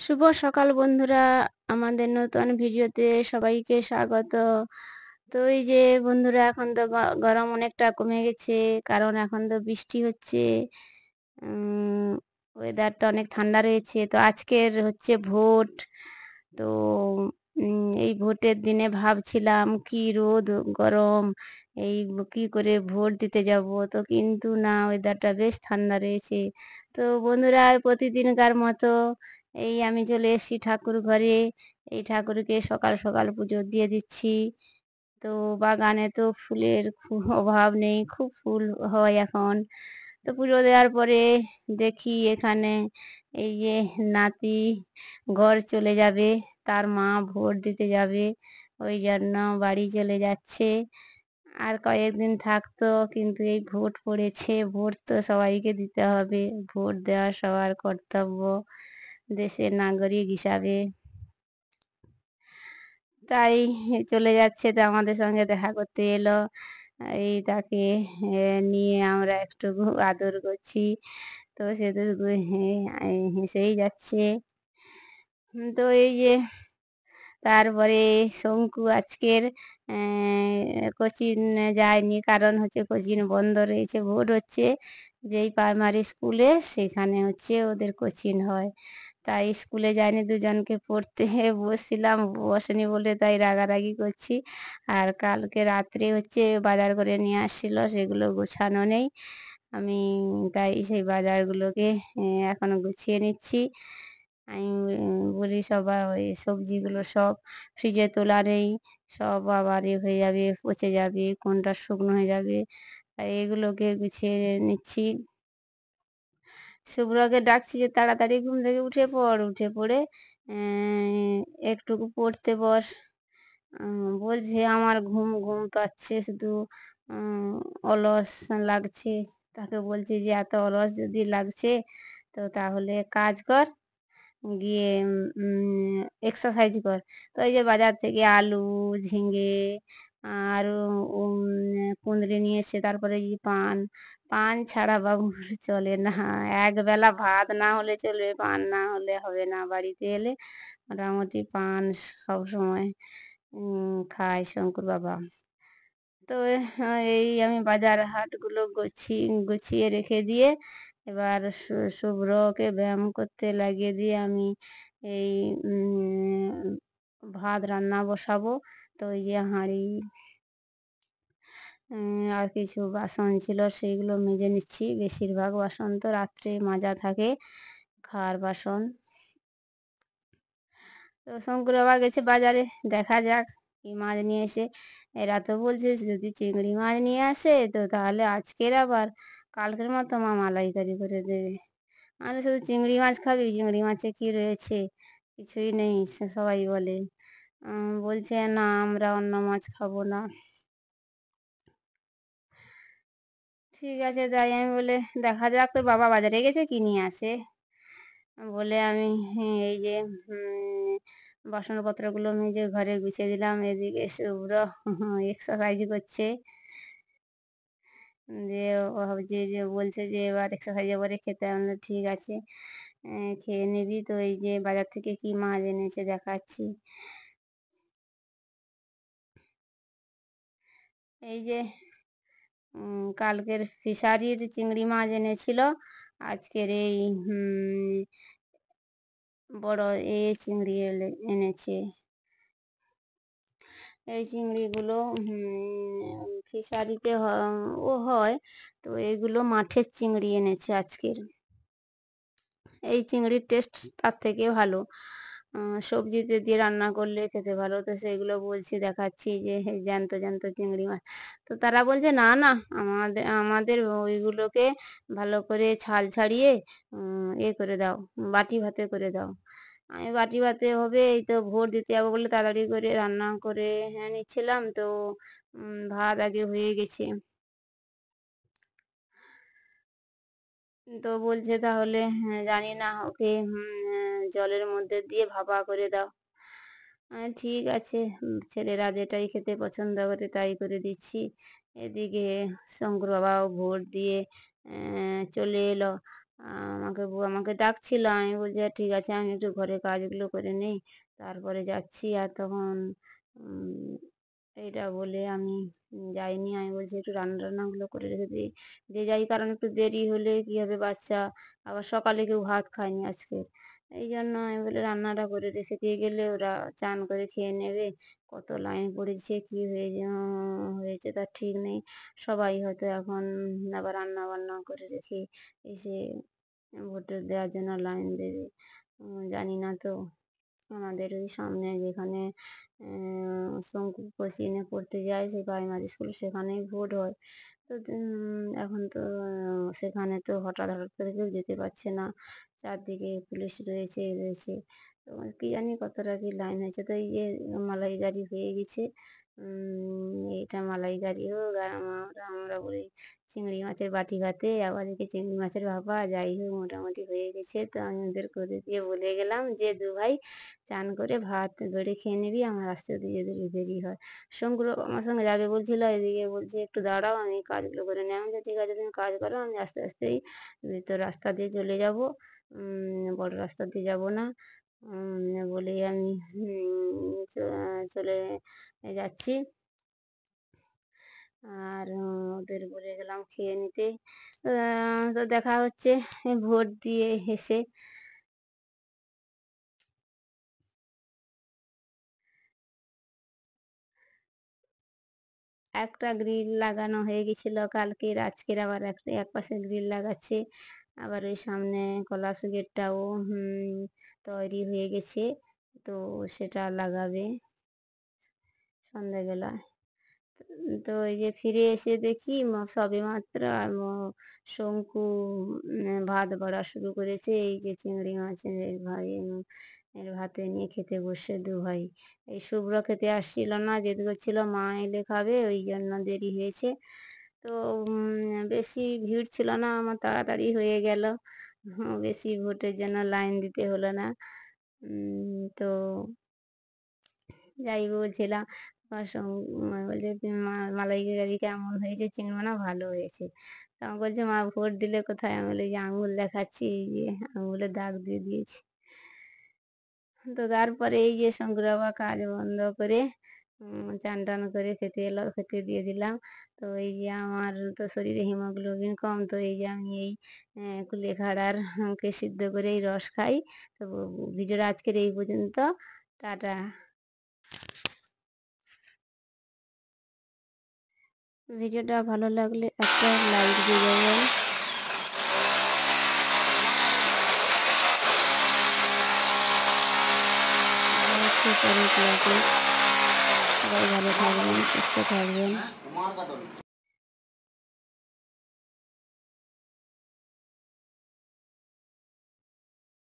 শুভ সকাল বন্ধুরা, আমাদের নতুন ভিডিওতে সবাইকে স্বাগত। তো এই যে বন্ধুরা, এখন তো গরম অনেকটা কমে গেছে, কারণ এখন তো বৃষ্টি হচ্ছে। ওয়েদারটা অনেক ঠান্ডা রয়েছে। তো আজকের হচ্ছে ভোট। তো এই ভোটের দিনে ভাবছিলাম কি রোদ গরম, কি করে ভোট দিতে যাব। তো কিন্তু না, ওয়েদারটা বেশ ঠান্ডা রয়েছে। তো বন্ধুরা, প্রতিদিনকার মতো আমি চলে এসেছি ঠাকুর ঘরে। এই ঠাকুরকে সকাল সকাল পুজো দিয়ে দিচ্ছি। তো বাগানে তো ফুলের খুব অভাব নেই, খুব ফুল হয় এখন। তো পুজো দেওয়ার পরে দেখি এখানে এই যে নাতি ঘর চলে যাবে, তার মা ভোট দিতে যাবে, ওই জন্য বাড়ি চলে যাচ্ছে। আর কয়েকদিন থাকতো, কিন্তু এই ভোট পড়েছে, ভোট তো সবাইকে দিতে হবে। ভোট দেওয়া সবার কর্তব্য দেশের নাগরিক হিসাবে। তাই চলে যাচ্ছে, তো আমাদের সঙ্গে দেখা করতে এলো। এই তাকে নিয়ে আমরা একটু আদর করছি। তো সে তো শুধু হেসেই যাচ্ছে। তো এই যে তারপরে শঙ্কু আজকের কোচিং যায়নি, কারণ হচ্ছে কোচিং বন্ধ রয়েছে, ভোট হচ্ছে। যেই প্রাইমারি স্কুলে সেখানে হচ্ছে ওদের কোচিং হয়। তাই স্কুলে যায়নি, দুজনকে পড়তে বসছিলাম, বসেনি বলে তাই রাগারাগি করছি। আর কালকে রাত্রে হচ্ছে বাজার করে নিয়ে আসছিল, সেগুলো গোছানো নেই। আমি তাই সেই বাজারগুলোকে এখনো গুছিয়ে নিচ্ছি। আমি বলি সবাই, ওই সবজিগুলো সব ফ্রিজে তোলা নেই, সব আবার হয়ে যাবে, পচে যাবে, কোনটা শুকনো হয়ে যাবে। তাই এগুলোকে গুছিয়ে নিচ্ছি। শুভ্রকে ডাকছি যে তাড়াতাড়ি ঘুম থেকে উঠে পড়, উঠে পড়ে একটুকু পড়তে বস। বলছে আমার ঘুম ঘুম পাচ্ছে, শুধু অলস লাগছে। তাকে বলছি যে এত অলস যদি লাগছে, তো তাহলে কাজ কর, গিয়ে এক্সারসাইজ কর। তো এই যে বাজার থেকে আলু, ঝিঙে আর কুঁদরি নিয়ে এসছে, তারপরে এই যে পান। পান ছাড়া বাবুর চলে না। একবেলা ভাত না হলে চলবে, পান না হলে হবে না। বাড়িতে এলে মোটামুটি পান সবসময় খায় শঙ্কুর বাবা। তো এই আমি বাজার হাটগুলো গুছিয়ে রেখে দিয়ে এবার শুভ্রকে ব্যায়াম করতে লাগিয়ে দিয়ে আমি এই ভাত রান্না বসাবো। তো ওই যে হাঁড়ি আর কিছু বাসন ছিল, সেইগুলো মেজে নিচ্ছি। বেশিরভাগ বাসন তো রাত্রে মাজা থাকে, খাওয়ার বাসন। তো শঙ্কর বাবা গেছে বাজারে, দেখা যাক কি মাছ নিয়ে এসে। এরা তো বলছে যদি চিংড়ি মাছ নিয়ে আসে, তো তাহলে আজকের আবার কালকের মতো মা মালাইকারি করে দেবে। আমি শুধু চিংড়ি মাছ খাবি, চিংড়ি মাছে কি রয়েছে, কিছুই নেই, সবাই বলে। বলছে না, আমরা অন্য মাছ খাবো না। ঠিক আছে, তাই আমি বলে দেখা যাক, তোর বাবা বাজারে গেছে কি নিয়ে আসে। বলে আমি এই যে বাসনপত্রগুলো মেজে ঘরে গুছিয়ে দিলাম। এদিকে শুভ্র এক্সারসাইজ করছে। যে ও ভাবছে যে বলছে যে এবার এক্সারসাইজের পরে খেতে। আমরা ঠিক আছে, খেয়ে নিবি। তো এই যে বাজার থেকে কি মাছ এনেছে দেখাচ্ছি। এই যে কালকের ফিশারির চিংড়ি মাছ এনেছিল, আজকের এই বড় চিংড়ি এনেছে। এই চিংড়িগুলো ফিশারিতে হয়। তো এগুলো মাঠের চিংড়ি এনেছে আজকের। এই চিংড়ির টেস্ট তার থেকে ভালো, সবজিতে দিয়ে রান্না করলে খেতে ভালো। তো সেগুলো বলছি, দেখাচ্ছি যে জ্যান্ত জ্যান্ত চিংড়ি মাছ। তো তারা বলছে না না, আমাদের আমাদের ওইগুলোকে ভালো করে ছাল ছাড়িয়ে করে দাও, বাটি ভাতে করে দাও। আমি বাটি ভাতে হবে, এই তো ভোট দিতে যাবো বলে তাড়াতাড়ি করে রান্না করে নিচ্ছিলাম। তো ভাত আগে হয়ে গেছে। তো বলছে তাহলে জানি না, ওকে জলের মধ্যে দিয়ে ভাপা করে দাও। ঠিক আছে, ছেলেরা যেটাই খেতে পছন্দ করে তাই করে দিচ্ছি। এদিকে শঙ্কর বাবাও ভোট দিয়ে চলে এলো। আমাকে ডাকছিল। আমি বলছি, ঠিক আছে আমি একটু ঘরের কাজগুলো করে নেই, তারপরে যাচ্ছি।" আর তখন উম এইটা বলে আমি যাইনি। আমি বলছি, "একটু রান্না-টান্নাগুলো করে রেখে দিয়ে যাই।" কারণ একটু দেরি হলে কী হবে, বাচ্চা আবার সকালে কেউ ভাত খায়নি আজকে। এইজন্য আমি বলি রান্নাটা করে রেখে দিয়ে গেলে ওরা চান করে খেয়ে নেবে। কত লাইন পড়েছে, কী হয়েছে তার ঠিক নেই। সবাই হয়তো এখন আবার রান্না-বান্না করে রেখে এসে ভোট দেওয়ার জন্য লাইন দেবে। জানি না তো। আমাদের ওই সামনে যেখানে শঙ্কু কোচিংয়ে পড়তে যায়, সেই প্রাইমারি স্কুল, সেখানেই ভোট হয়। তো এখন তো সেখানে তো হঠাৎ করে কেউ যেতে পারছে না। চারদিকে পুলিশ রয়েছে, এ রয়েছে। তো কি জানি কতটা কি লাইন হয়েছে। তো এই যে মালাইকারি হয়ে গেছে। এটা মালাইকারি হোক, আর আমরা বলি চিংড়ি মাছের বাটি ভাতে, আবার একে চিংড়ি মাছের ভাপা, যাই হোক মোটামুটি হয়ে গেছে। তো আমি ওদের করে দিয়ে বলে গেলাম যে, "দু ভাই চান করে ভাত বেড়ে খেয়ে নিবি, আমার আসতে যদি দেরি হয়।" শঙ্কুর বাবা আমার সঙ্গে যাবে বলছিল, এদিকে বলছে, "একটু দাঁড়াও, আমি কাজগুলো করে নিই।" আমি বলছি, "ঠিক আছে তুমি কাজ করো, আমি আস্তে আস্তেই ভিতর রাস্তা দিয়ে চলে যাব। বড় রাস্তা দিয়ে যাব না।" বলেই আমি চলে যাচ্ছি। আর ওদের বলে গেলাম খেয়ে নিতে। আ তো দেখা হচ্ছে ভোট দিয়ে এসে। একটা গ্রিল লাগানো হয়ে গেছিল কালকের, আজকের আবার একপাশে গ্রিল লাগাচ্ছে। আবার ওই সামনে কলাপস গেটটাও তৈরি হয়ে গেছে। তো সেটা লাগাবে সন্ধ্যাবেলায়। তো এই যে ফিরে এসে দেখি সবেমাত্র শঙ্কু ভাত বাড়া শুরু করেছে। এই যে চিংড়ি মাছের এর ভাতে নিয়ে খেতে বসছে ২ ভাই। এই শুভ্র খেতে আসছিল না, জেদ করছিল মা এলে খাবে, ওই জন্য দেরি হয়েছে। তো বেশি ভিড় ছিল না, আমার তাড়াতাড়ি হয়ে গেল। বেশি ভোটের জন্য লাইন দিতে হলো না। তো যাই বলছিলাম, আমার বলছে, "তুমি মালাইকারি কেমন হয়েছে চিংড়ি মাছ?" "ভালো হয়েছে।" তো আমাকে বলছে, "মা ভোট দিলে কোথায়?" আমি বলি, "এই যে আঙুল দেখাচ্ছি, এই যে আঙুলে দাগ দিয়ে দিয়েছি।" তো তারপরে এই যে শঙ্কর বাবা কাজ বন্ধ করে চান-টান করে খেতে এলো, খেতে দিয়ে দিলাম। তো এই যে আমার তো শরীরে হিমোগ্লোবিন কম, তো এই যে আমি এই কুলেখাড়ার কে সিদ্ধ করে এই রস খাই। তো ভিডিওটা আজকের এই পর্যন্ত। টাটা। ভিডিওটা ভালো লাগলে একটা লাইক দিয়ে যাবেন। দেখা হচ্ছে পরের ক্লাসে। সবাই ভালো থাকবেন, সুস্থ থাকবেন।